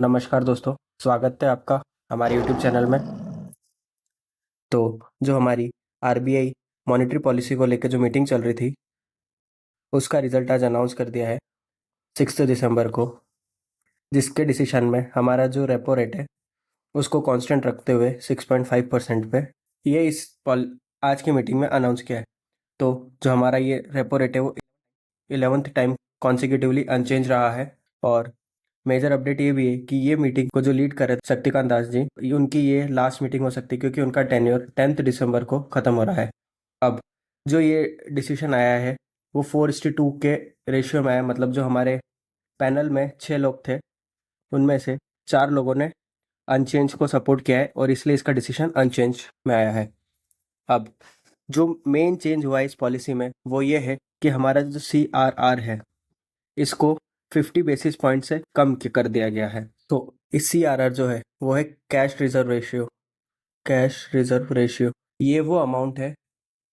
नमस्कार दोस्तों, स्वागत है आपका हमारे यूट्यूब चैनल में। तो जो हमारी आरबीआई मॉनेटरी पॉलिसी को लेकर जो मीटिंग चल रही थी, उसका रिजल्ट आज अनाउंस कर दिया है 6 दिसंबर को, जिसके डिसीजन में हमारा जो रेपो रेट है उसको कांस्टेंट रखते हुए 6.5% पे ये आज की मीटिंग में अनाउंस किया है। तो जो हमारा ये रेपो रेट है वो 11th टाइम कॉन्सिक्यूटिवली अनचेंज रहा है। और मेजर अपडेट ये भी है कि ये मीटिंग को जो लीड कर रहे थे शक्तिकांत दास जी, उनकी ये लास्ट मीटिंग हो सकती है क्योंकि उनका टेन्योर 10 दिसंबर को ख़त्म हो रहा है। अब जो ये डिसीजन आया है वो 4:2 के रेशियो में आया, मतलब जो हमारे पैनल में 6 लोग थे उनमें से 4 लोगों ने अनचेंज को सपोर्ट किया है और इसलिए इसका डिसीजन अनचेंज में आया है। अब जो मेन चेंज हुआ है इस पॉलिसी में वो ये है कि हमारा जो CRR है इसको 50 बेसिस पॉइंट से कम कर दिया गया है। तो इस CRR जो है वो है cash reserve ratio. Cash reserve ratio ये वो अमाउंट है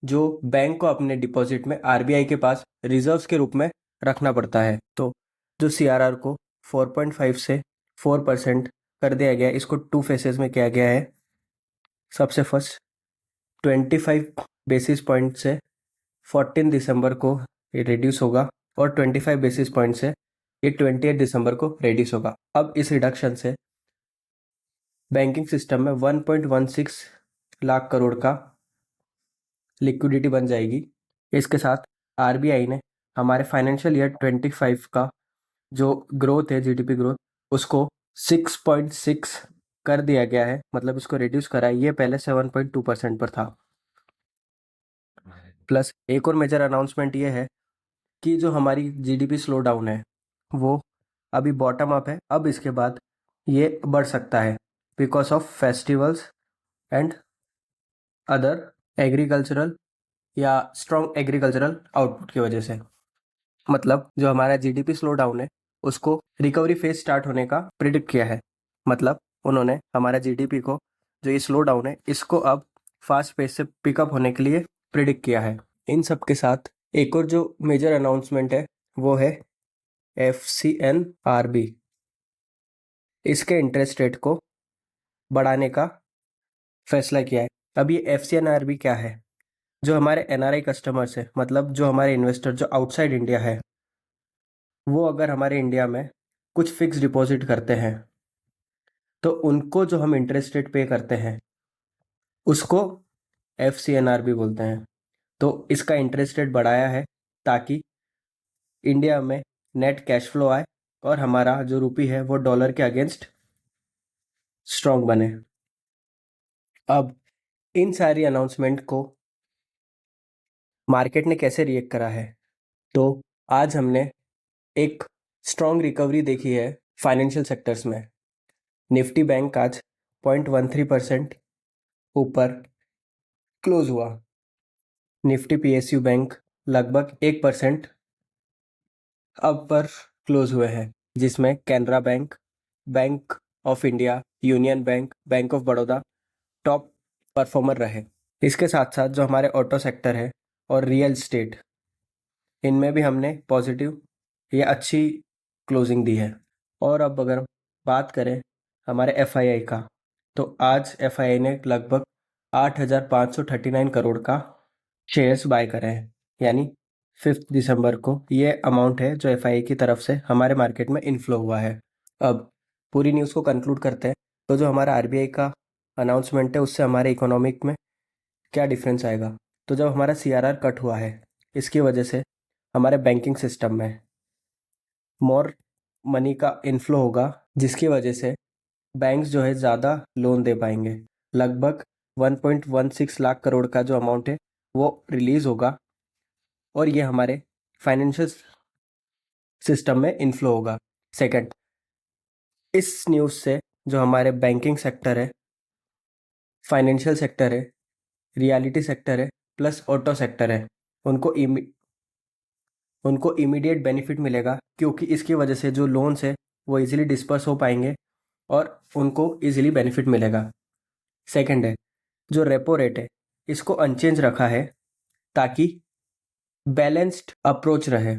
जो बैंक को अपने डिपॉजिट में आरबीआई के पास रिजर्व्स के रूप में रखना पड़ता है। तो जो CRR को 4.5 से 4% कर दिया गया है, इसको 2 फेसेस में किया गया है। सबसे फर्स्ट 25 बेसिस पॉइंट से 14 दिसंबर को ये रिड्यूस होगा और 25 बेसिस पॉइंट से ये 28 दिसंबर को रिड्यूस होगा। अब इस रिडक्शन से बैंकिंग सिस्टम में 1.16 लाख करोड़ का लिक्विडिटी बन जाएगी। इसके साथ आरबीआई ने हमारे फाइनेंशियल ईयर 25 का जो ग्रोथ है, जीडीपी ग्रोथ, उसको 6.6 कर दिया गया है, मतलब इसको रिड्यूस करा है। ये पहले 7.2% पर था। प्लस एक और मेजर अनाउंसमेंट ये है कि जो हमारी जीडीपी स्लो डाउन है वो अभी बॉटम अप है। अब इसके बाद ये बढ़ सकता है because of festivals and other agricultural या स्ट्रॉन्ग एग्रीकल्चरल आउटपुट की वजह से। मतलब जो हमारा जीडीपी स्लो डाउन है उसको रिकवरी फेज स्टार्ट होने का प्रिडिक्ट किया है। मतलब उन्होंने हमारा जीडीपी को, जो ये स्लो डाउन है, इसको अब फास्ट पेस से पिकअप होने के लिए प्रिडिक्ट किया है। इन सब के साथ एक और जो मेजर अनाउंसमेंट है वो है FCNRB। इसके इंटरेस्ट रेट को बढ़ाने का फैसला किया है। अब ये FCNRB क्या है? जो हमारे NRI कस्टमर्स है, मतलब जो हमारे इन्वेस्टर जो आउटसाइड इंडिया है, वो अगर हमारे इंडिया में कुछ फिक्स डिपॉजिट करते हैं तो उनको जो हम इंटरेस्ट रेट पे करते हैं उसको FCNRB बोलते हैं। तो इसका इंटरेस्ट रेट बढ़ाया है ताकि इंडिया में नेट कैश फ्लो आए और हमारा जो रुपी है वो डॉलर के अगेंस्ट स्ट्रांग बने। अब इन सारी अनाउंसमेंट को मार्केट ने कैसे रिएक्ट करा है? तो आज हमने एक स्ट्रांग रिकवरी देखी है फाइनेंशियल सेक्टर्स में। निफ्टी बैंक आज 0.13% ऊपर क्लोज हुआ। निफ्टी PSU बैंक लगभग 1% अपर क्लोज हुए हैं, जिसमें Canara bank, bank of India, union bank, bank of Baroda top performer रहे। इसके साथ साथ जो हमारे ऑटो सेक्टर है और रियल एस्टेट, इनमें भी हमने पॉजिटिव या अच्छी क्लोजिंग दी है। और अब अगर बात करें हमारे FII का, तो आज FII ने लगभग 8,539 करोड़ का शेयर्स बाय करे हैं। यानी 5 दिसंबर को ये अमाउंट है जो FII की तरफ से हमारे मार्केट में इनफ्लो हुआ है। अब पूरी न्यूज़ को कंक्लूड करते हैं। तो जो हमारा RBI का अनाउंसमेंट है उससे हमारे इकोनॉमिक में क्या डिफरेंस आएगा? तो जब हमारा CRR कट हुआ है, इसकी वजह से हमारे बैंकिंग सिस्टम में मोर मनी का इनफ्लो होगा, जिसकी वजह से बैंक्स जो है ज़्यादा लोन दे पाएंगे। लगभग 1.16 लाख करोड़ का जो अमाउंट है वो रिलीज़ होगा और ये हमारे फाइनेंशियल सिस्टम में इनफ्लो होगा। सेकंड, इस न्यूज़ से जो हमारे बैंकिंग सेक्टर है, फाइनेंशियल सेक्टर है, रियलिटी सेक्टर है, प्लस ऑटो सेक्टर है, उनको इमीडिएट बेनिफिट मिलेगा क्योंकि इसकी वजह से जो लोन्स है वो इजीली डिस्पर्स हो पाएंगे और उनको इजीली बेनिफिट मिलेगा। सेकंड है, जो रेपो रेट है इसको अनचेंज रखा है ताकि बैलेंस्ड अप्रोच रहे।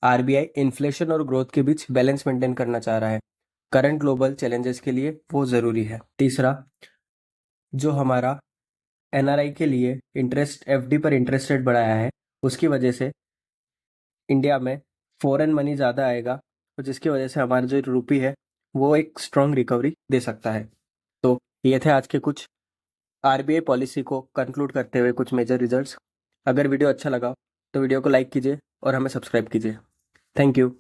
आरबीआई इन्फ्लेशन और ग्रोथ के बीच बैलेंस मेंटेन करना चाह रहा है। करंट ग्लोबल चैलेंजेस के लिए वो ज़रूरी है। तीसरा, जो हमारा एनआरआई के लिए इंटरेस्ट एफडी पर इंटरेस्ट रेट बढ़ाया है, उसकी वजह से इंडिया में फॉरेन मनी ज़्यादा आएगा और जिसकी वजह से हमारा जो रुपी है वो एक स्ट्रॉन्ग रिकवरी दे सकता है। तो ये थे आज के कुछ आरबीआई पॉलिसी को कंक्लूड करते हुए कुछ मेजर रिजल्ट्स। अगर वीडियो अच्छा लगा तो वीडियो को लाइक कीजिए और हमें सब्सक्राइब कीजिए। Thank you.